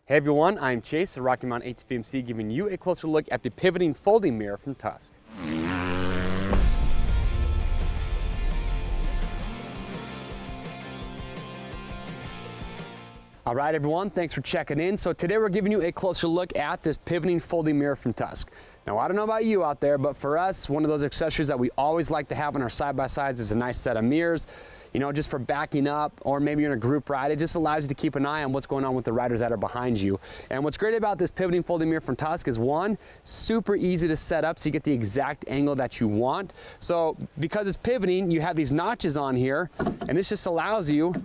Hey everyone, I'm Chase, the Rocky Mountain ATV MC, giving you a closer look at the pivoting folding mirror from Tusk. All right everyone, thanks for checking in. So today we're giving you a closer look at this pivoting folding mirror from Tusk. Now I don't know about you out there, but for us, one of those accessories that we always like to have on our side-by-sides is a nice set of mirrors. You know, just for backing up, or maybe you're in a group ride, it just allows you to keep an eye on what's going on with the riders that are behind you. And what's great about this pivoting folding mirror from Tusk is, one, super easy to set up so you get the exact angle that you want. So because it's pivoting, you have these notches on here, and this just allows you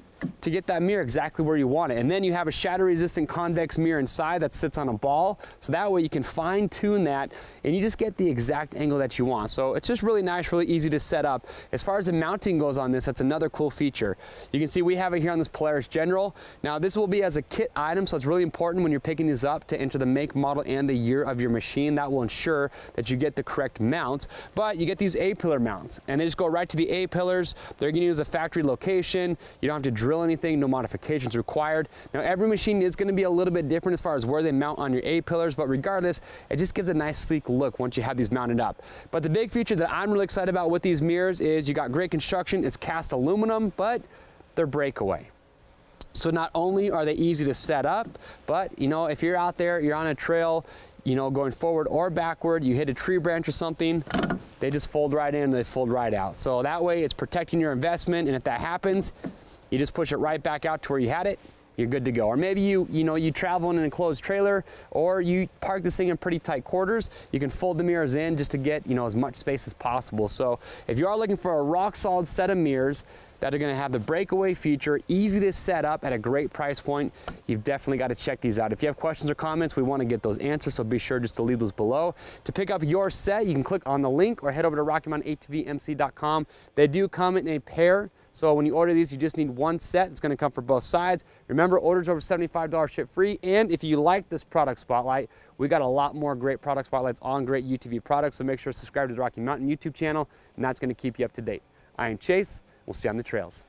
to get that mirror exactly where you want it. And then you have a shatter-resistant convex mirror inside that sits on a ball, so that way you can fine-tune that and you just get the exact angle that you want. So it's just really nice, really easy to set up. As far as the mounting goes on this, that's another cool feature. You can see we have it here on this Polaris General. Now this will be as a kit item, so it's really important when you're picking these up to enter the make, model, and the year of your machine. That will ensure that you get the correct mounts. But you get these A-pillar mounts, and they just go right to the A-pillars. They're gonna use a factory location. You don't have to drill anything, no modifications required. Now every machine is going to be a little bit different as far as where they mount on your A-pillars, but regardless, it just gives a nice sleek look once you have these mounted up. But the big feature that I'm really excited about with these mirrors is you got great construction. It's cast aluminum, but they're breakaway. So not only are they easy to set up, but you know, if you're out there, you're on a trail, you know, going forward or backward, you hit a tree branch or something, they just fold right in and they fold right out. So that way it's protecting your investment, and if that happens, you just push it right back out to where you had it, you're good to go. Or maybe you travel in an enclosed trailer, or you park this thing in pretty tight quarters, you can fold the mirrors in just to get, you know, as much space as possible. So if you are looking for a rock solid set of mirrors that are gonna have the breakaway feature, easy to set up at a great price point, you've definitely got to check these out. If you have questions or comments, we want to get those answers, so be sure just to leave those below. To pick up your set, you can click on the link or head over to RockyMountainATVMC.com. They do come in a pair, so when you order these, you just need one set. It's going to come for both sides. Remember, orders over $75 ship free. And if you like this product spotlight, we got a lot more great product spotlights on great UTV products, so make sure to subscribe to the Rocky Mountain YouTube channel, and that's going to keep you up to date. I am Chase. We'll see you on the trails.